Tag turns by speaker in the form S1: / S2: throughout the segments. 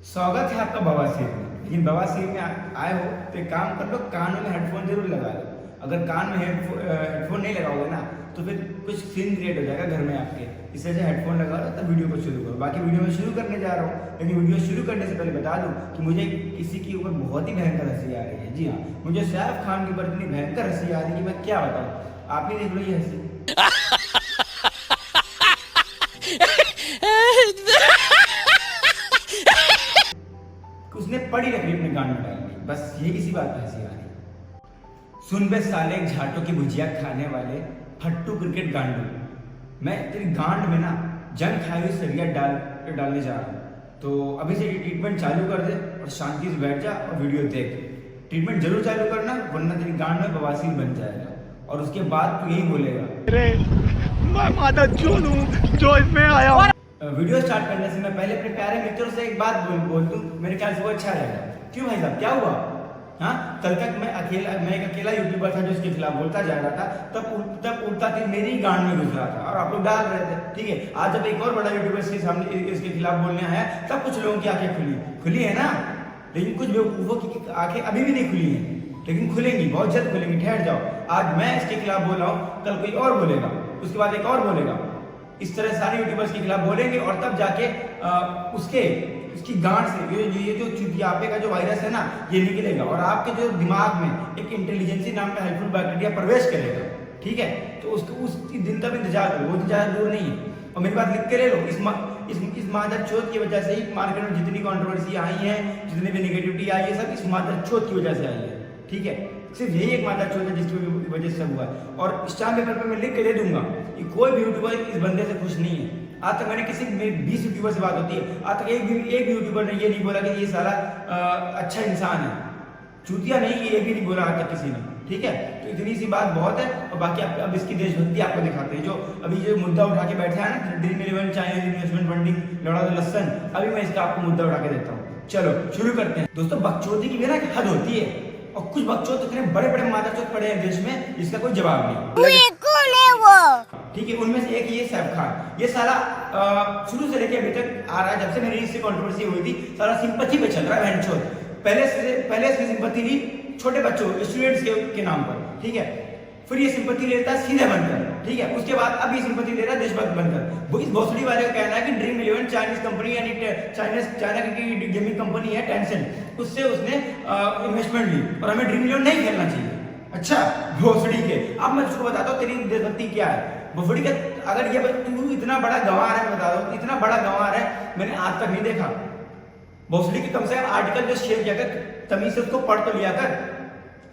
S1: स्वागत है आपका बवासीर में। लेकिन बवासीर में आए हो तो एक काम कर लो, कानों में हेडफोन जरूर लगा लो। अगर कान में हेडफोन नहीं लगाओगे ना तो फिर कुछ सीन क्रिएट हो जाएगा घर में आपके। इससे हेडफोन लगा लो तब वीडियो को शुरू करो। बाकी वीडियो में शुरू करने जा रहा हूँ, लेकिन वीडियो शुरू करने से पहले बता दूँ कि मुझे किसी के ऊपर बहुत ही भयंकर हंसी आ रही है। जी हाँ, मुझे शाहरुख खान के ऊपर इतनी भयंकर हंसी आ रही है कि मैं क्या बताऊँ। आप ही देख लो ये हंसी। उसने पड़ी लकड़ी अपने गांड में डाल दी, बस ये किसी बात पे हंसी आ रही। सुन बे साले झाटों की भुजिया खाने वाले फट्टू क्रिकेट गांडू, मैं तेरी गांड में ना जंग खाई हुई सरिया डालने जा रहा हूँ। तो अभी से ट्रीटमेंट चालू कर दे और शांति से बैठ जा और वीडियो देख। ट्रीटमेंट जरूर चालू करना, वरना तेरी गांड में बवासीर बन जाएगा। और उसके बाद तू यही बोलेगा, अरे मैं मादा चोद हूं जो इसमें आया हूं। वीडियो स्टार्ट करने से मैं पहले अपने प्यारे मित्रों से एक बात बोल दूं, मेरे ख्याल से वो अच्छा रहेगा। क्यों भाई साहब, क्या हुआ? हाँ, कल तक मैं एक अकेला यूट्यूबर था जो इसके खिलाफ बोलता जा रहा था, तब उल्टा तीर मेरी ही गांड में घुस रहा था और आप लोग डाल रहे थे। ठीक है, आज जब एक और बड़ा यूट्यूबर इसके सामने इसके खिलाफ बोलने आया तब कुछ लोगों की आंखें खुली है ना। लेकिन कुछ बेवकूफों की आंखें अभी भी नहीं खुली है, लेकिन खुलेंगी, बहुत जल्द खुलेंगी, ठहर जाओ। आज मैं इसके खिलाफ बोल रहा हूँ, कल कोई और बोलेगा, उसके बाद एक और बोलेगा। इस तरह सारे यूट्यूबर्स के खिलाफ बोलेंगे और तब जाके उसकी गांड से ये जो चुतियापे का जो वायरस है ना, ये निकलेगा और आपके जो दिमाग में एक इंटेलिजेंसी नाम का हेल्पफुल बैक्टीरिया प्रवेश करेगा। ठीक है, तो उस दिन तक इंतजार करो, वो ज्यादा दूर नहीं है। और मेरी बात लिख के ले लो, इस मादर चोद की वजह से ही मार्केट में जितनी कंट्रोवर्सी आई है, जितनी भी नेगेटिविटी आई है, सब इस मादर चोद की वजह से आई है। ठीक है, सिर्फ यही एक मादर चोद है जिसकी वजह से हुआ है। और स्टाम्प पेपर पे मैं लिख के दे दूंगा कि कोई भी यूट्यूबर इस बंदे से खुश नहीं है। आज तक मैंने किसी 20 यूट्यूबर से बात होती है, आज तक एक भी यूट्यूबर ने ये नहीं बोला कि ये साला अच्छा इंसान है, चूतिया नहीं, ये भी नहीं बोला आज तक किसी ने। ठीक है, तो इतनी सी बात बहुत है। और बाकी अब इसकी देशभक्ति आपको दिखाते हैं। जो अभी जो मुद्दा उठा के बैठे हैं ना, ड्रीम 11 चाइनीज इन्वेस्टमेंट फंडिंग, लड़ा दो लसन, अभी मैं इसका आपको मुद्दा उठा के देता हूँ। चलो शुरू करते हैं। दोस्तों, बकचोदी की भी ना एक हद होती है, और कुछ बकचोद इतने बड़े बड़े मादरचोद पड़े हैं देश में जिसका कोई जवाब नहीं। ठीक है, उनमें से एक ये सैफ खान, ये साला शुरू से लेके अभी तक आ रहा है, जब से मेरी इससे कंट्रोवर्सी हुई थी, सारा सिंपैथी पे चल रहा है बहनचोद। पहले इसकी सिंपैथी ली छोटे बच्चों स्टूडेंट्स के नाम पर। ठीक है, फिर ये सिंपैथी लेता है सीधे बनकर। ठीक है, उसके बाद अब ये सिंपैथी ले रहा है देशभक्त बनकर। वो इस भोसड़ी वाले का कहना है कि ड्रीम 11 चाइनीज कंपनी यानी चाइना की गेमिंग कंपनी है टेंसेंट, उससे उसने इन्वेस्टमेंट ली और हमें ड्रीम 11 नहीं खेलना चाहिए। अच्छा भोसड़ी के, अब मैं तुझको बताता हूँ तेरी देशभक्ति क्या है। भोसड़ी के अगर ये तू इतना बड़ा गंवार है, बता दो इतना बड़ा गंवार है, मैंने आज तक नहीं देखा। भोसड़ी की कम से कम आर्टिकल जो शेयर किया कर, तमीज से उसको पढ़ तो लिया कर,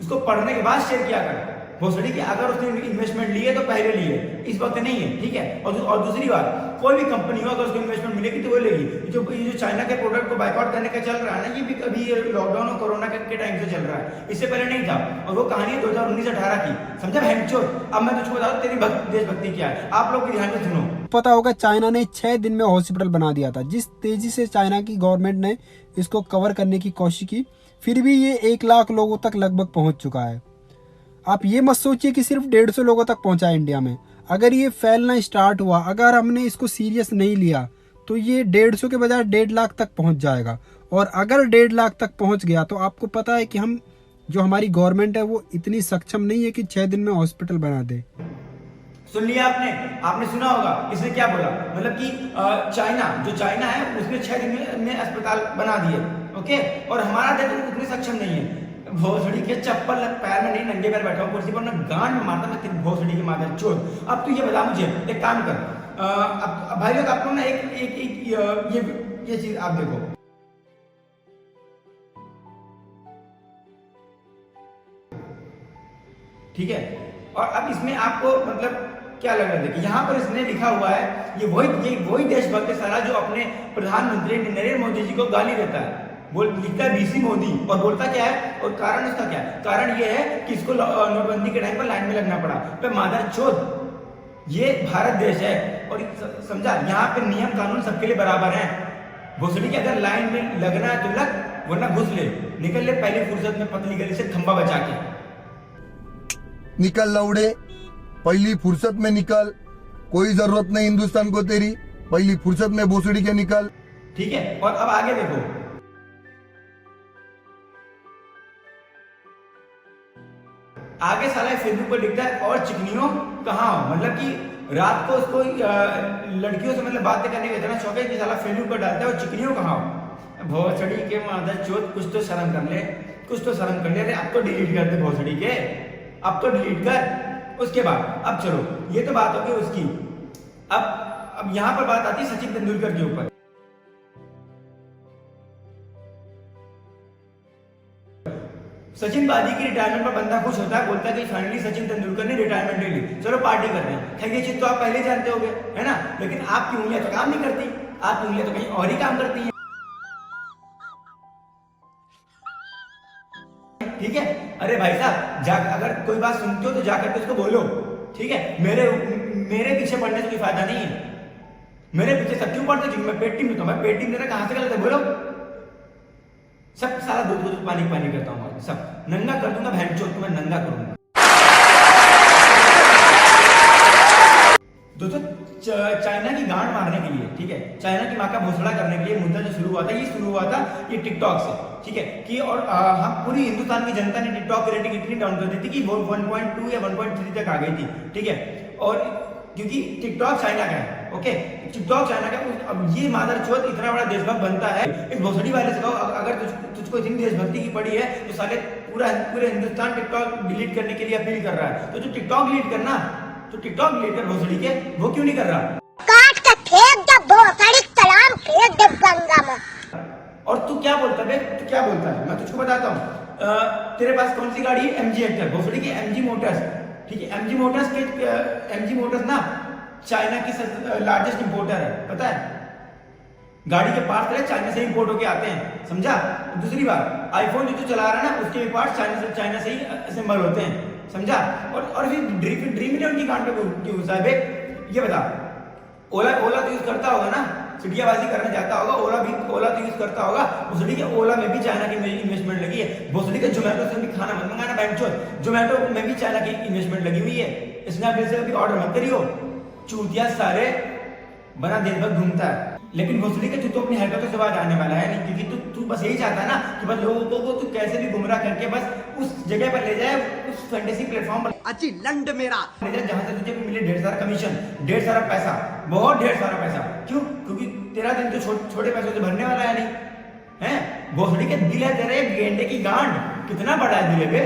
S1: उसको पढ़ने के बाद शेयर किया कर। भोसड़ी की अगर उसने इन्वेस्टमेंट ली है तो पहले ली है, इस वक्त नहीं है। ठीक है, और दूसरी बात, कोई भी कंपनी हो अगर उसको इन्वेस्टमेंट मिलेगी तो वो लेगी। ये जो चाइना के प्रोडक्ट को बायकॉट करने का चल रहा है ना, ये भी अभी लॉकडाउन और कोरोना के टाइम से चल रहा है, इससे पहले नहीं था। और वो कहानी 2019-18 की, समझा बहनचोद। अब मैं तुझको बताऊं तेरी देशभक्ति क्या है, आप लोग भी ध्यान से सुनो।
S2: पता होगा चाइना ने 6 दिन में हॉस्पिटल बना दिया था। जिस तेजी से चाइना की गवर्नमेंट ने इसको कवर करने की कोशिश की, फिर भी ये 1 लाख लोगों तक लगभग पहुंच चुका है। आप ये मत सोचिए कि सिर्फ 150 लोगों तक पहुंचा है इंडिया में। अगर ये फैलना स्टार्ट हुआ, अगर हमने इसको सीरियस नहीं लिया, तो ये 150 के बजाय 1.5 लाख तक पहुंच जाएगा। और अगर 1.5 लाख तक पहुंच गया तो आपको पता है कि हमारी गवर्नमेंट है वो इतनी सक्षम नहीं है कि 6 दिन में हॉस्पिटल बना दे।
S1: सुन लिया आपने सुना होगा इसने क्या बोला, मतलब कि चाइना है उसने 6 दिन में अस्पताल बना दिए। ओके, और हमारा देश उतनी सक्षम नहीं है। भोसड़ी के चप्पल पैर में नहीं, नंगे पैर बैठा हूं कुर्सी पर, ना गांड में मारता मैं तेरी भोसड़ी की मादर चोद। अब तू ये बता मुझे, एक काम कर, अब भाई लोग आप लोग ना एक ये चीज आप देखो। ठीक है, और अब इसमें आपको मतलब क्या लग रहा है, देखिए यहाँ पर इसने लिखा हुआ है, ये वही देशभक्त है साला जो अपने प्रधानमंत्री नरेंद्र मोदी जी को गाली देता है। लिखता है बीसी मोदी और बोलता क्या है, और कारण उसका क्या है? कारण ये है कि इसको नोटबंदी के टाइम पर लाइन में लगना पड़ा। पे मादर चोद, ये भारत देश है और समझा, यहाँ पे नियम कानून सबके लिए बराबर है। भोसड़ी के अगर लाइन में लगना है तो लग, वरना घुस ले, निकल ले पहली फुर्सत में पतली गली से खंबा बचा के।
S3: निकल लौड़े, पहली फुर्सत में निकल, कोई जरूरत नहीं हिंदुस्तान को तेरी, पहली फुर्सत में भोसड़ी के निकल।
S1: ठीक है, और अब आगे देखो, आगे साला फेसबुक पर लिखता है और चिकनियों कहाँ हो, मतलब कि रात को उसको लड़कियों से मतलब बातें करने का इतना शौक है कि साला फेसबुक पर डालता है और चिकनियों कहाँ हो। भोसड़ी के मादर चोत, कुछ तो शर्म कर ले, कुछ तो शर्म कर ले। अरे अब तो डिलीट कर दे भोसड़ी के, अब तो डिलीट कर। उसके बाद अब चलो, ये तो बात होगी उसकी। अब यहां पर बात आती है सचिन तेंदुलकर के ऊपर। सचिन बाजी की रिटायरमेंट पर बंदा खुश होता है, बोलता है कि फाइनली सचिन तेंदुलकर ने रिटायरमेंट ले ली, चलो पार्टी करते हैं। खैर ये चीज तो आप पहले जानते होंगे, है ना, लेकिन आपकी उंगलियां तो काम नहीं करती, आपकी उंगलियां तो कहीं और ही काम करती हैं। ठीक है, अरे भाई साहब जा, अगर कोई बात सुनते हो तो जाकर के उसको बोलो, ठीक है। मेरे पीछे पढ़ने से कोई फायदा नहीं है। मेरे पीछे सब क्यों पढ़ते, क्योंकि मैं पेट टीम में, मैं पेट टीम देना कहां से गलत है बोलो। सब सारा दूध पानी पानी करता हूँ, सब नंगा कर दूंगा, बहन चोद को मैं नंगा करूंगा। दोस्तों चाइना की गांड मारने के लिए, ठीक है, चाइना की माँ का भोसड़ा करने के लिए मुद्दा जो शुरू हुआ था, ये शुरू हुआ था ये टिकटॉक से, ठीक है। कि और हम पूरी हिंदुस्तान की जनता ने टिकटॉक की रेटिंग इतनी डाउन कर दी थी कि वो 1.2 या 1.3 तक आ गई थी, ठीक है। और क्योंकि टिकटॉक चाइना का है, ओके, टिकटॉक चाइना का। अब ये मादरचोद इतना बड़ा देशभक्त बनता है, इस भोसड़ी वाले से कहो अगर तुझको इतनी देशभक्ति की पड़ी है तो साले पूरे हिंदुस्तान टिकटॉक डिलीट करने के लिए अपील कर रहा है। तो जो टिकटॉक डिलीट करना, तो टिकटॉक डिलीट कर भोसड़ी के, वो क्यों नहीं कर रहा?
S4: काट के फेंक दे भोसड़ी, सलाम फेंक दे गंगा में।
S1: और तू क्या बोलता है, तू क्या बोलता है, मैं तुझको बताता हूँ। तेरे पास कौन सी गाड़ी है? MG हेक्टर, भोसड़ी की MG मोटर्स, ठीक है। MG मोटर्स ना चाइना की लार्जेस्ट इंपोर्टर है, पता है। गाड़ी के पार्ट्स चाइना से इंपोर्ट होके आते हैं, समझा। दूसरी बात, आईफोन जो तू चला रहा है ना, उसके पार्ट्स चाइना से ही असेंबल होते हैं, समझा। और फिर ड्रीम इलेवन की गांड पे क्यों घुसा है? ये बता, ओला तो यूज करता होगा ना, चिड़ियाबाजी करने जाता होगा, ओला तो यूज करता होगा। भोसड़ी के ओला में भी चाइना की इन्वेस्टमेंट लगी है। भोसड़ी के जोमेटो से भी खाना मत मंगाना बैंचोद, जोमेटो में भी चाइना की इन्वेस्टमेंट लगी हुई है। स्नैपडील से भी ऑर्डर मत करियो, चूतिया सारे बना देशभक्त घूमता है। लेकिन भोसड़ी के तू तो अपनी हरकतों से बाहर आने वाला है नहीं, क्योंकि तू बस यही चाहता है ना कि बस लोगों को तू कैसे भी गुमराह करके बस उस जगह पर ले जाए, उस फैंटेसी प्लेटफॉर्म पर अच्छी लंड मेरा ले जाए जहां से तुझे भी मिले ढेर सारा कमीशन, ढेर सारा पैसा, बहुत ढेर सारा पैसा। क्यों? क्योंकि तेरा दिन तो छोटे पैसों से भरने वाला है नहीं, है। भोसड़ी के दिल है तेरे गेंडे की गांड, कितना बड़ा है दिल है।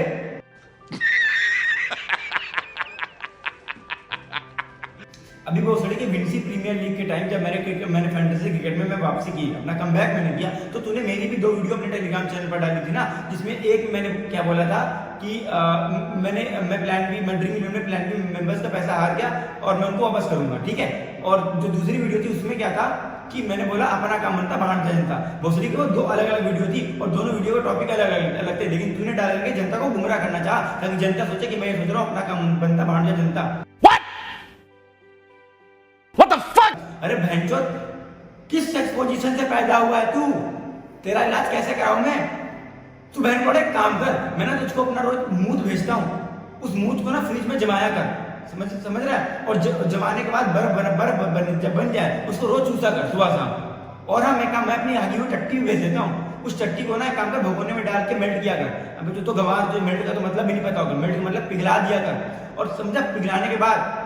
S1: अभी भोसड़ी के विंसी प्रीमियर लीग के टाइम जब मैंने फैंटेसी क्रिकेट में वापसी की, अपना कमबैक मैंने किया, तो तूने मेरी भी 2 वीडियो अपने टेलीग्राम चैनल पर डाली थी ना, जिसमें एक मैंने क्या बोला था कि मैं ड्रीम इलेवन में प्लान बी मेंबर्स का पैसा हार गया और मैं उनको वापस करूंगा, ठीक है। और जो दूसरी वीडियो थी उसमें क्या था कि मैंने बोला अपना काम बनता बाहर जनता। भोसड़ी के वो 2 अलग अलग वीडियो थी और दोनों वीडियो का टॉपिक अलग थे, लेकिन तूने डाल के जनता को गुमराह करना चाहा, ताकि जनता सोचे कि मैं ये सोच रहा हूँ अपना काम बनता बाहर जनता। अरे भैंचोद, किस सेक्स पोजीशन से पैदा हुआ है तू? तेरा इलाज कैसे कराऊं मैं? तू बहन को एक काम कर, मैं ना तुझको अपना रोज मूत भेजता हूँ, उस मूत को ना फ्रिज में जमाया कर, समझ रहा है। और जमाने के बाद बर्फ जब बन जाए उसको रोज चूसा कर सुबह शाम। और हाँ मैं अपनी आगी हुई टट्टी भेज देता हूँ, उस टट्टी को ना एक काम कर भगोने में डाल के मेल्ट किया कर। अभी तो गवार जो मेल्ट का तो मतलब भी नहीं पता होगा, मेल्ट का मतलब पिघला दिया कर। और समझा, पिघलाने के बाद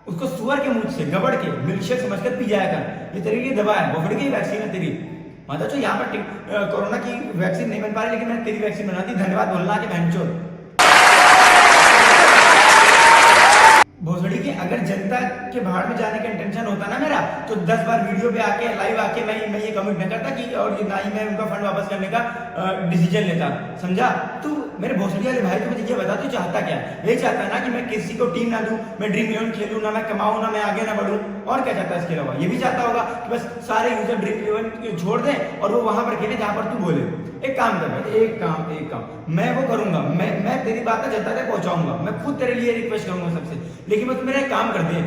S1: उसको सुअर के मुंह से गबड़ के मिल्कशेक समझकर पी जाया कर। ये तेरे लिए दवा है, भोसड़ी की वैक्सीन है तेरी। मतलब तो यहाँ पर कोरोना की वैक्सीन नहीं बन पा रही, लेकिन मैंने तेरी वैक्सीन बना दी। धन्यवाद बोलना के बहनचोद। भोसड़ी की अगर जनता के बाहर में जाने का इंटेंशन होता ना मेरा, तो 10 बार वीडियो पे आके लाइव आके मैं ये कमेंट न करता कि और ना ही मैं उनका फंड वापस करने का डिसीजन लेता, समझा। तू मेरे भोसड़ी वाले भाई, तो मुझे ये बता, तू चाहता क्या? यही चाहता है ना कि मैं किसी को टीम ना दूं, मैं ड्रीम इलेवन खेलूं ना, मैं कमाऊं ना, मैं आगे ना बढ़ूं। और क्या चाहता है इसके अलावा? ये भी चाहता होगा कि बस सारे यूजर ड्रीम इलेवन छोड़ दें और वो वहां पर खेले जहां पर तू बोले। एक काम कर, एक काम मैं वो करूंगा, मैं तेरी बात जनता तक पहुंचाऊंगा, मैं खुद तेरे लिए रिक्वेस्ट करूंगा सबसे। लेकिन बस मेरा एक काम कर दे,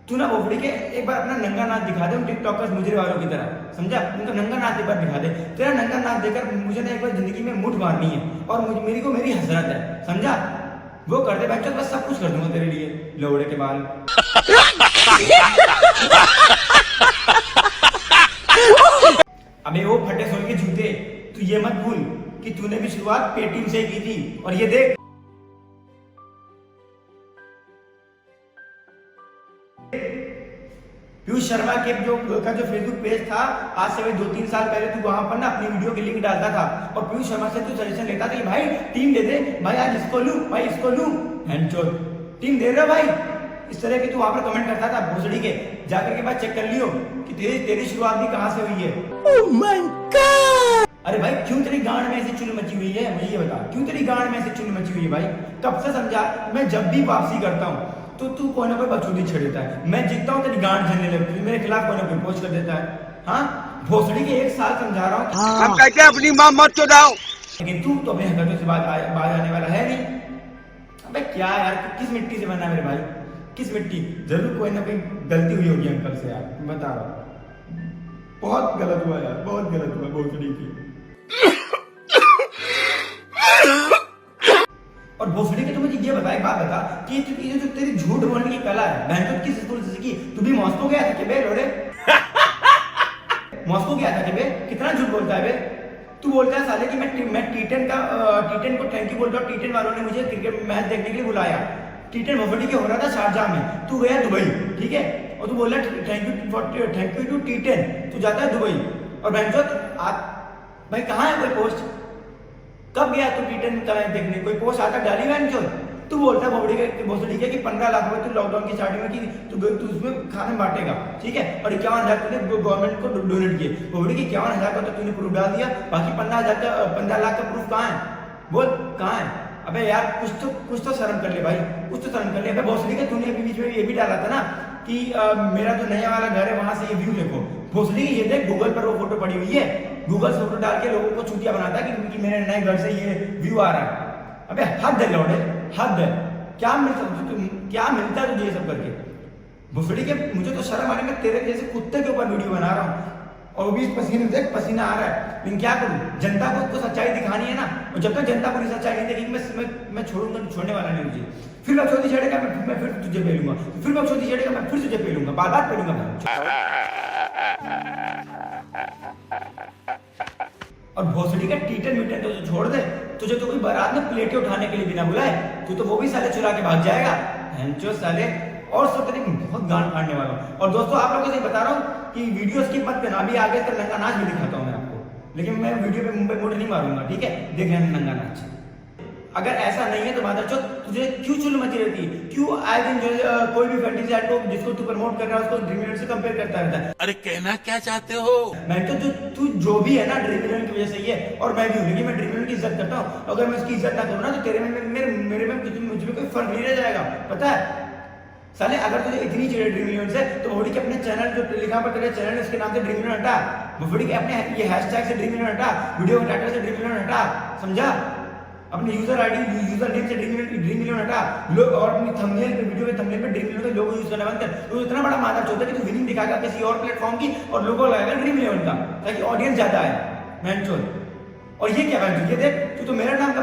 S1: तू ना भोसड़ी के एक बार अपना नंगा नाच दिखा दे उन टिकटॉकर्स मुजरे वालों की तरह, समझा। उनका नंगा नाच एक बार दिखा दे। तेरा नंगा नाच देकर मुझे ना एक बार जिंदगी में मुठ मारनी है, और मेरी हसरत है, समझा। वो कर दे बच्चों, बस सब कुछ कर दूंगा तेरे लिए, लोड़े के बाल। अबे वो फटे सोल के जूते, तू ये मत भूल कि तूने भी शुरुआत पेटीएम से की थी, और ये देख पीयूष शर्मा के जो फेसबुक पेज था, आज से वही 2-3 साल पहले तू वहां पर ना अपनी वीडियो की लिंक डालता था और पीयूष शर्मा से तू सजेशन लेता था कि भाई टीम दे दे, भाई आज इसको लूं, भाई इसको लूं, हैंडचोद टीम दे रहे हो भाई, इस तरह की तू वहां पर कमेंट करता था भोसड़ी के। जाकर के बाद चेक कर लियो कि तेरी शुरुआत भी कहां से हुई है।
S2: Oh my God!
S1: अरे भाई क्यों तेरी गांड में ऐसी चुन मची हुई है, मुझे ये बता, क्यों तेरी गांड में ऐसी चुन मची हुई है भाई? कब से समझा, मैं जब भी वापसी करता हूँ तो तू कोई ना कोई बकचोदी छेड़ देता है, मैं जीतता हूँ तेरी गांड झलने लगती है, मेरे खिलाफ कोई ना कोई पोस्ट कर देता है। हाँ भोसड़ी के 1 साल समझा रहा हूँ,
S5: हम कहते हैं अपनी माँ मत चुदाओ,
S1: लेकिन तू तो अपने हरकतों से बाज आने वाला है नहीं। अबे क्या यार, किस मिट्टी से बना मेरे भाई, किस मिट्टी? जरूर कोई ना कोई गलती हुई होगी अंकल से यार, बता रहा हूँ। बहुत गलत हुआ यार, बहुत गलत हुआ भोसड़ी की। और भोसड़ी के तो मुझे ये बता, एक बात बता कि ये जो तेरी झूठ बोलने की कला है, बहन तो किस स्कूल से सीखी? तू भी मॉस्को गया था क्या बे लोड़े? मॉस्को गया था क्या बे? कितना झूठ बोलता है बे? तू बोलता है साले कि मैं टी10 को थैंक यू बोलता हूँ, टी10 वालों ने मुझे क्रिकेट मैच देखने के लिए बुलाया। टी10 भोसड़ी के हो रहा था शारजाह में, तू गया दुबई, ठीक है, और तू बोल रहा थैंक यू टू टी10, तू जाता है दुबई और बहन भाई कहाँ है कोई पोस्ट? कब गया तू टी10 देखने? कोई पोस्ट आता डाली बहन चो? तू बोलता है भोसड़ी के कि 15 लाख रुपए तू लॉकडाउन की स्टार्टिंग में कि तू उसमें खाने बांटेगा, ठीक है, और 51,000 तूने गवर्नमेंट को डोनेट किए। भोसड़ी के 51,000 का तो तूने प्रूफ डाल दिया, बाकी 15 लाख का प्रूफ कहाँ है? बोल कहाँ है? अबे यार कुछ तो शर्म कर ले भाई, कुछ तो शर्म कर ले। अबे भोसड़ी के तूने अभी बीच में ये भी डाला था ना कि मेरा जो नया वाला घर है वहां से ये व्यू देखो। भोसड़ी ये देख, गूगल पर वो फोटो पड़ी हुई है, गूगल से फोटो डाल के लोगों को चूतिया बनाता है कि मेरे नए घर से ये व्यू आ रहा है। अबे हद है लौड़े, हद है। क्या मिलता है तुझे ये सब करके? भोसड़ी के मुझे तो शर्म आ रही है, मैं तेरे जैसे कुत्ते के ऊपर वीडियो बना रहा हूँ और वो भी पसीने देख, पसीना आ रहा है, लेकिन क्या करूं? जनता को सच्चाई दिखानी है ना, और जब तक जनता पूरी सच्चाई नहीं देखेगी मैं छोड़ने वाला नहीं मुझे। फिर बकचोदी छेड़ेगा मैं फिर तुझे पेलूंगा, फिर बकचोदी छेड़ेगा मैं फिर तुझे पेलूंगा, बार पेलूंगा मैं। और भोसड़ी का टी10 तो छोड़ दे, तुझे तो कोई बारात में प्लेटें उठाने के लिए बिना बुलाए तू तो वो भी साले चुरा के भाग जाएगा, हैंचो साले। और सब तरीके बहुत गांड काटने वाला हूं। और दोस्तों आप लोगों से बता रहा हूँ कि वीडियो स्किप मत करना, अभी आगे तक नंगा नाच भी दिखाता हूँ मैं आपको, लेकिन मैं वीडियो पे मुंबई मोड़ नहीं मारूंगा, ठीक है? देख लेना नंगा नाच। अगर ऐसा नहीं है तो मादरचोद तुझे क्यों चुल मची रहती है? क्यों आए दिन जो कोई भी फैंटेसी ऐड को जिसको तू प्रमोट कर रहा है उसको ड्रीम इलेवन से कंपेयर करता रहता है?
S5: अरे कहना क्या चाहते हो?
S1: मैं तो तू जो भी है ना ड्रीम इलेवन की वजह से ही है, और मैं भी हूँ, लेकिन मैं ड्रीम इलेवन की इज्जत करता हूँ। अगर मैं उसकी इज्जत ना करूँ ना तो तेरे में मेरे में मुझ में कोई फर्क नहीं रह जाएगा, पता है साले? अगर तुझे इतनी चाहिए ड्रीम इलेवन से तो भोसड़ी के अपने चैनल जो लिखा पर तेरे चैनल इसके नाम से ड्रीम इलेवन हटा, भोसड़ी के अपने ये हैशटैग से ड्रीम इलेवन हटा, वीडियो टाइटल से ड्रीम इलेवन हटा, समझा? अपने यूजर आईडी यूजर नेम से ड्रीम इलेवन हटा, लोग और अपनी थंबनेल पे वीडियो के थंबनेल पे ड्रीम इलेवन का लोगो यूज करना बंद कर। तो इतना बड़ा मादा चौथा कि तू विनिंग दिखाएगा किसी और प्लेटफॉर्म की और लोगो लगाएगा ड्रीम इलेवन का ताकि ऑडियंस ज्यादा है, मैंचोद। और ये क्या है? ये देख, तू तो मेरा नाम का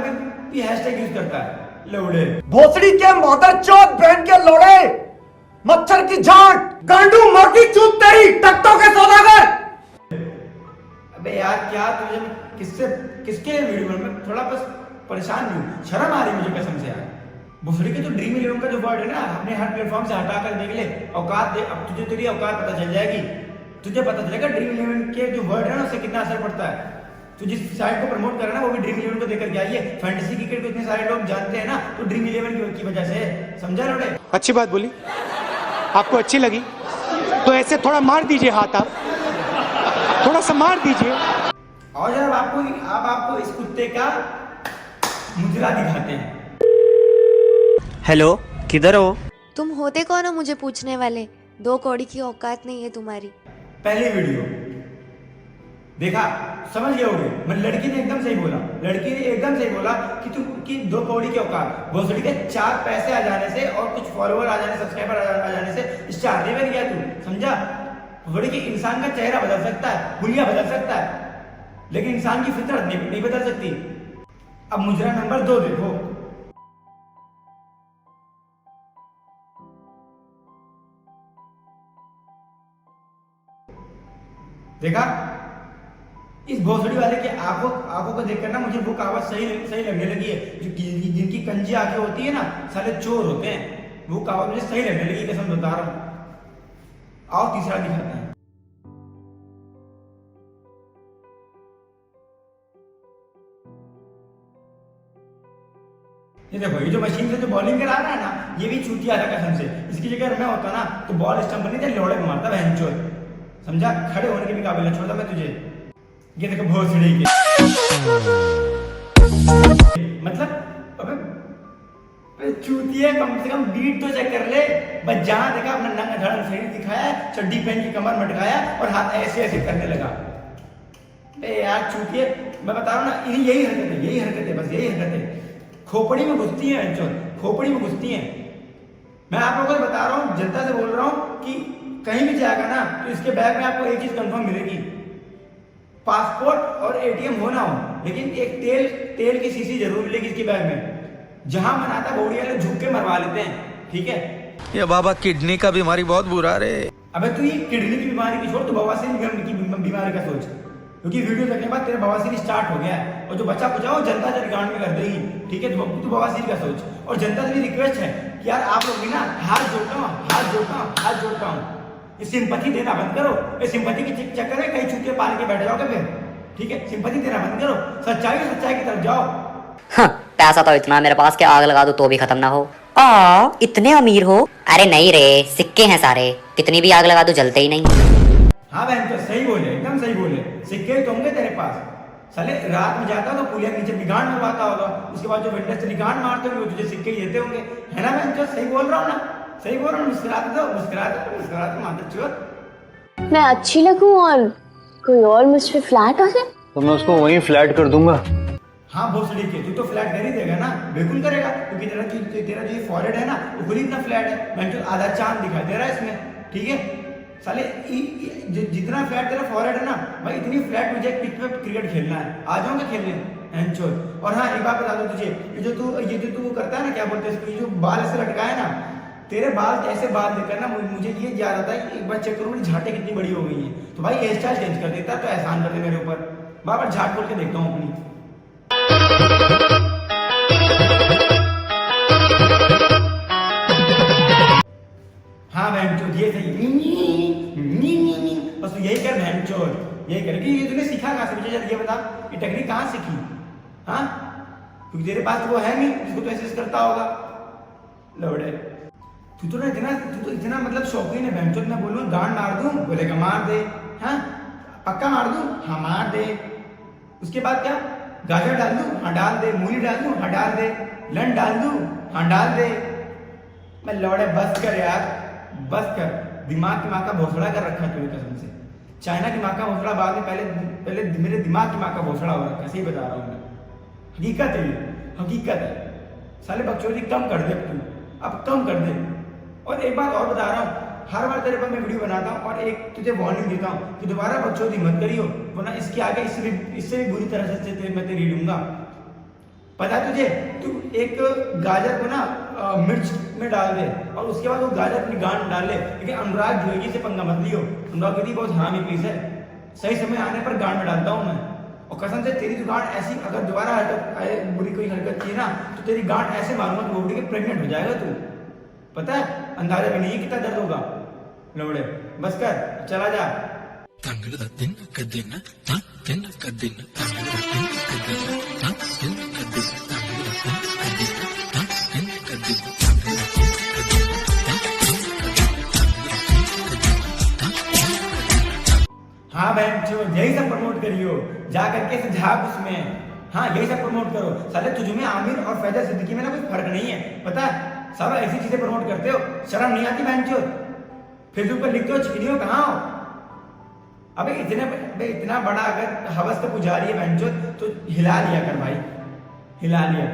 S1: भी हैशटैग यूज करता है, लौड़े।
S6: भोसड़ी के मदरचोद बहन के लोड़े, मच्छर की झांट, गांडू मोटी चूत तेरी, टट्टों के सौदागर।
S1: अबे यार क्या तुझे किसके लिए वीडियो बना? मैं थोड़ा बस परेशान भी हूँ, शर्म आ रही है मुझे कसम से यार। भोसड़ी के तो ड्रीम इलेवन का जो वर्ड है ना, अपने हर प्लेटफॉर्म से हटा कर देख ले, औकात दे। अब तुझे तेरी औकात पता चल जाएगी, तुझे पता चलेगा ड्रीम इलेवन के जो वर्ड है ना उससे कितना असर पड़ता है। तो जिस साइट को प्रमोट कर रहा है ना वो भी ड्रीम इलेवन को देकर के आइए। फैंटेसी क्रिकेट को इतने सारे लोग जानते हैं ना तो ड्रीम इलेवन की वजह से, समझा लोड़े?
S7: अच्छी बात बोली, आपको अच्छी लगी तो ऐसे थोड़ा मार दीजिए हाथ, आप थोड़ा सा मार दीजिए।
S1: और जब आपको इस कुत्ते का मुजरा दिखाते हैं।
S8: हेलो, किधर हो?
S9: तुम होते कौन हो मुझे पूछने वाले? 2 कौड़ी की औकात नहीं है तुम्हारी।
S1: पहली वीडियो देखा, समझ गए होगे। मैं लड़की ने एकदम सही बोला कि 2 कौड़ी की औकात। भोसड़ी के 4 पैसे आ जाने से और कुछ फॉलोअर आ जाने, सब्सक्राइबर आ जाने से स्टार नहीं बन गया तू, समझा? भोसड़ी के इंसान का चेहरा बदल सकता है, हुलिया बदल सकता है, लेकिन इंसान की फितरत नहीं बदल सकती। अब मुजरा नंबर 2 देखो। देखा, इस भोसड़ी वाले के आंखों को देखकर ना मुझे वो कहावत सही लगने लगी है, जो जिनकी कंजी आंखें होती है ना साले चोर होते हैं, वो कहावत मुझे सही लगने लगी, कसम बता रहा हूँ। आओ तीसरा दिखाते हैं। ये देखो, ये जो मशीन से जो बॉलिंग करा रहा है ना, ये भी चूतिया था कसम से। इसकी जगह मैं होता ना तो बॉल स्टंप नहीं थे, लोड़े को मारता बहनचोद, समझा? खड़े होने के भी काबिल छोड़ता मैं तुझे। ये देखो भोसड़ी के मतलब, अबे चूतिया, कम से कम बीट तो चेक कर ले। बस जहां देखा अपना नंगा धड़न शरीर दिखाया, चड्डी पहन के कमर मटकाया और हाथ ऐसे ऐसे करने लगा। बे यार चूतिया, मैं बता रहा हूँ ना, यही हरकत है, बस यही हरकत है। खोपड़ी में घुसती है, खोपड़ी में घुसती है। मैं आप लोगों को बता रहा हूँ, जनता से बोल रहा हूँ कि कहीं भी जाएगा ना तो इसके बैग में आपको एक चीज कंफर्म मिलेगी, पासपोर्ट और एटीएम हो ना हो, लेकिन एक तेल की शीशी जरूर मिलेगी इसके बैग में। जहां मनाता बोड़ी वाले झुक के मरवा लेते हैं, ठीक है?
S5: ये बाबा किडनी का बीमारी बहुत बुरा रे।
S1: अबे तू ये किडनी की बीमारी की छोड़, तो बवासीर की बीमारी का सोच, क्योंकि वीडियो देखने के बाद तेरा बवासीर स्टार्ट हो गया है और जो बच्चा पूछा वो जनता तेरे गांड में कर देगी, ठीक है? तू बवासीर का सोच। और जनता से भी रिक्वेस्ट है कि यार आप लोग भी ना हाथ जोड़ता हूँ, ये सिंपैथी देना बंद करो। ये सिंपैथी के चक्कर में कई छुट्टियां पाल के बैठ जाओगे फिर, ठीक है? सिंपैथी देना बंद करो, सच्चाई की तरफ जाओ।
S10: हाँ, पैसा तो इतना मेरे पास कि आग लगा दो तो भी खत्म ना हो। इतने अमीर हो? अरे नहीं रे, सिक्के हैं सारे, कितनी भी आग लगा दो जलते ही नहीं।
S1: हाँ बहन, तो सही बोले, एकदम सही बोले। सिक्के तो होंगे तेरे पास, साले रात में जाता तो पुलिया नीचे बिगाड़ मरवाता होगा, उसके बाद जो विंडो से निगाड़ मारते होंगे तुझे सिक्के ही देते होंगे, है ना बहन? तो सही बोल रहा हूँ ना, सही बोल रहा हूँ। मुस्कुराते माता चोर।
S11: मैं अच्छी लगूं और कोई और मुझ पे फ्लैट हो जाए
S6: तो मैं उसको वहीं फ्लैट कर दूंगा।
S1: हाँ भोसड़ी के, तू तो फ्लैट कर ही देगा ना, बिल्कुल करेगा, क्योंकि तेरा जो फॉरहेड है ना वो खुद इतना फ्लैट है, मैं तो आधा चांद दिखाई दे रहा है इसमें, ठीक है? साले जितना फ्लैट तेरा फॉरहेड है ना भाई, इतनी फ्लैट मुझे पिच पे क्रिकेट खेलना है, आ जाऊंगा खेलने एंचोर। और हाँ एक बात बता दो तुझे, ये जो तू करता है ना, क्या बोलते हैं इसको, ये जो बाल ऐसे लटकाया है ना, तेरे बाल ऐसे बाल देखकर ना मुझे ये याद आता है कि एक बार चेक करो मेरी झाटे कितनी बड़ी हो गई है, तो भाई हेयर स्टाइल चेंज कर देता तो एहसान कर दे मेरे ऊपर। बार झाट खोल के देखता हूँ अपनी। हाँ बहन चोर, ये सही, बस तू यही कर बहन चोर, यही कर। कि ये तूने सीखा कहाँ से? मुझे ये बता, ये टेक्निक कहाँ सीखी? हाँ, क्योंकि तेरे पास वो है नहीं जिसको तू ऐसे करता होगा, लौड़े। तू तो इतना मतलब शौकीन है बहन चोर, मैं बोलूँ गांड मार दूं, बोलेगा मार दे। हाँ पक्का मार दूं? हाँ मार दे। उसके बाद क्या, गाजर डाल दूं? हाँ डाल दे। मूली डाल दूं? हाँ डाल दे। लन डाल दूं? हाँ डाल दे। मैं लौड़े बस कर यार, बस कर। दिमाग की माँ का भोसड़ा कर रखा तूने कसम से। चाइना की माँ का भोसड़ा बाद में, पहले मेरे दिमाग की माँ का भोसड़ा हो रखा, सही बता रहा हूँ मैं। हकीकत है, हकीकत है। साले बकचोदी कम कर दे अब कम कर दे। और एक बात और बता रहा हूँ, हर बार तेरे पर मैं वीडियो बनाता हूँ और एक तुझे वार्निंग देता हूँ कि दोबारा बकचोदी मत करियो, वरना इसके आगे इससे भी बुरी तरह से मैं तेरी लूंगा। पता है तुझे, तू एक गाजर को ना मिर्च में डाल दे और उसके बाद वो गाजर अपनी गांड डाल ले, लेकिन अनुराग जोगी से पंगा मत लियो। अनुराग जोगी बहुत हामी पीस है, सही समय आने पर गांड में डालता हूँ मैं। और कसम से तेरी तो गांड ऐसी, अगर दोबारा हरकत बुरी कोई हरकत की ना तो तेरी गांड ऐसे मारूंगा तो के प्रेग्नेंट हो जाएगा तू। पता है, अंदाजा भी नहीं कितना दर्द होगा। लौड़े बस कर, चला जा। हाँ बहन, यही सब प्रमोट करियो, जा करके से झाग उसमें। हाँ यही सब प्रमोट करो। साले तुझ में आमिर और फैजल सिद्दीकी में ना कोई फर्क नहीं है, पता है? सब ऐसी चीजें प्रमोट करते हो, शर्म नहीं आती बहन चोद? फेसबुक पर लिखते हो चिकनियो कहाँ हो? अबे इतना बड़ा अगर हवस का पुजारी है बहन चोद तो हिला लिया कर भाई, हिला लिया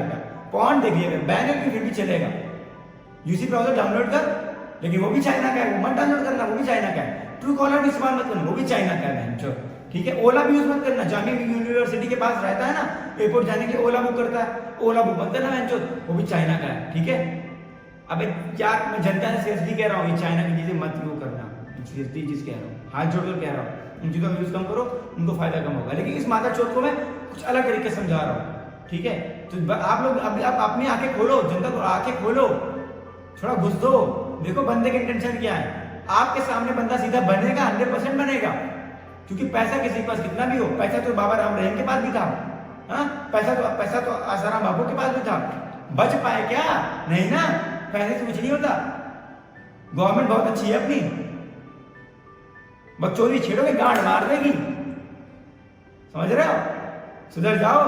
S1: कर। पॉन देखिए बैनर की फिर भी चलेगा। यूसी ब्राउजर डाउनलोड कर, लेकिन वो भी चाइना का है, वो मत डाउनलोड करना, वो भी चाइना का है। ट्रू कॉलर भी इस्तेमाल मत करना, वो भी चाइना का है बहन चोद, ठीक है? ओला भी यूज मत करना। जामिया यूनिवर्सिटी के पास रहता है ना, एयरपोर्ट जाने के लिए ओला बुक करता है, ओला बुक मत करना बहन चोद, वो भी चाइना का है, ठीक है? अबे क्या मैं जनता से सीरियसली कह रहा हूँ, ये चाइना की चीजें मत वो करना, सीरियसली चीज कह रहा हूँ, हाथ जोड़कर कह रहा हूँ। उन चीजों का यूज कम करो, उनको फायदा कम होगा। लेकिन इस माता चोद को मैं कुछ अलग तरीके से समझा रहा हूँ, ठीक है? तो आप लोग आप अपनी आंखें खोलो, जनता को आंखें खोलो, थोड़ा घुस दो, देखो बंदे का इंटेंशन क्या है। आपके सामने बंदा सीधा बनेगा, 100% बनेगा, क्योंकि पैसा किसी के पास कितना भी हो, पैसा तो बाबा राम रहीम के पास भी था, हाँ, पैसा तो आसाराम बाबू के पास भी था। बच पाए क्या? नहीं ना, पैसे से कुछ नहीं होता। गवर्नमेंट बहुत अच्छी है अपनी, बकचोदी छेड़ोगे गांड मार देगी, समझ रहे हो? सुधर जाओ।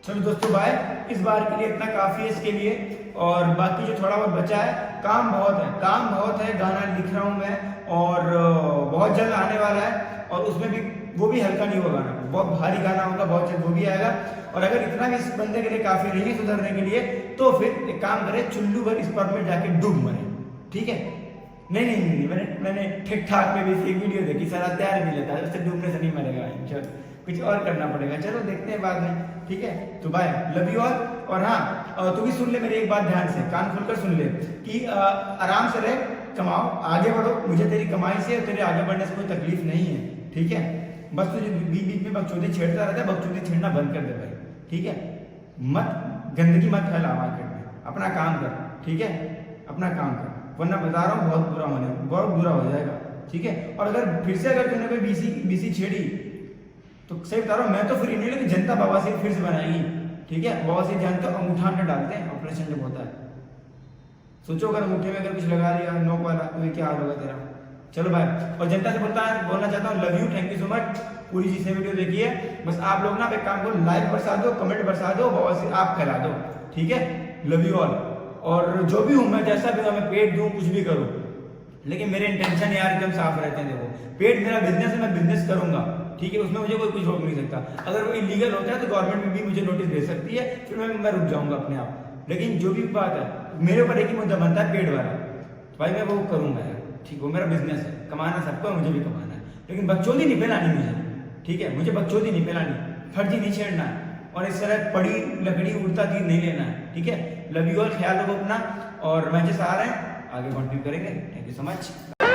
S1: चलो दोस्तों बाय, इस बार के लिए इतना काफी है इसके लिए, और बाकी जो थोड़ा बहुत बचा है, काम बहुत है, गाना लिख रहा हूँ मैं और बहुत जल्द आने वाला है, और उसमें भी वो भी हल्का नहीं होगा गाना, बहुत भारी गाना होगा, बहुत जल्द वो भी आएगा। और अगर इतना भी इस बंदे के लिए काफी नहीं है सुधरने के लिए, तो फिर एक काम करे, चुल्लू भर इस पर में जाके डूब मरे, ठीक है? नहीं, मैंने ठीक ठाक में भी एक वीडियो देखी, सारा तैयार भी लेता है, उससे डूबने से नहीं मरेगा, चलो कुछ और करना पड़ेगा, चलो देखते हैं बाद में, ठीक है? तो बाय, लव यू ऑल। और हाँ, तू भी सुन ले मेरी एक बात ध्यान से, कान खोलकर सुन ले कि आराम से रह, कमाओ, आगे बढ़ो, मुझे तेरी कमाई से तेरे आगे बढ़ने से कोई तकलीफ नहीं है, ठीक है? बस तुझे बीच में बकचोदी छेड़ता रहता है, बकचोदी छेड़ना बंद कर दे भाई, ठीक है? गंदगी मत फैला मार्केट में, अपना काम कर, ठीक है? अपना काम कर, वरना बता रहा हूँ बहुत बुरा हो जाएगा, ठीक है? और अगर फिर से तूने कोई बीसी छेड़ी तो सही बता रहा हूँ, मैं तो फ्री नहीं, लेकिन जनता बवासीर फिर से बनाएगी, ठीक है? बवासीर जानते हो, अंगूठा अंदर डालते हैं, ऑपरेशन जब होता है, सोचो अगर अंगूठे में अगर कुछ लगा दिया नोक वाला, तो क्या हाल होगा तेरा। चलो भाई, और जनता से बोलना चाहता हूँ, love you, thank you so much, पूरी चीज से वीडियो देखिए। बस आप लोग ना एक काम करो, लाइक बरसा दो, कमेंट बरसा दो, बवासीर आप फैला दो, ठीक है? Love you all. और जो भी हूँ मैं, जैसा भी हूँ, मैं पेट दूँ, कुछ भी करूँ, लेकिन मेरे इंटेंशन यार एकदम साफ रहते हैं। देखो, पेट मेरा बिजनेस है, मैं बिजनेस करूंगा, ठीक है? उसमें मुझे कोई कुछ रोक नहीं सकता। अगर वो इलीगल होता है तो गवर्नमेंट भी मुझे नोटिस दे सकती है, फिर मैं रुक जाऊंगा अपने आप। लेकिन जो भी बात है, मेरे ऊपर एक ही मुद्दा बनता है, पेट वाला, तो भाई मैं वो करूंगा यार, ठीक? वो मेरा बिजनेस है, कमाना सबको, मुझे भी कमाना है, लेकिन बकचोदी नहीं फैलानी मुझे, ठीक है? मुझे बकचोदी नहीं फैलानी, फर्जी नहीं छेड़ना है, और इस तरह पड़ी लकड़ी उड़ता तीर नहीं लेना है, ठीक है? लव यू ऑल, ख्याल रखो अपना, और मैचेस आ रहे हैं, आगे कंटिन्यू करेंगे। Thank you so much.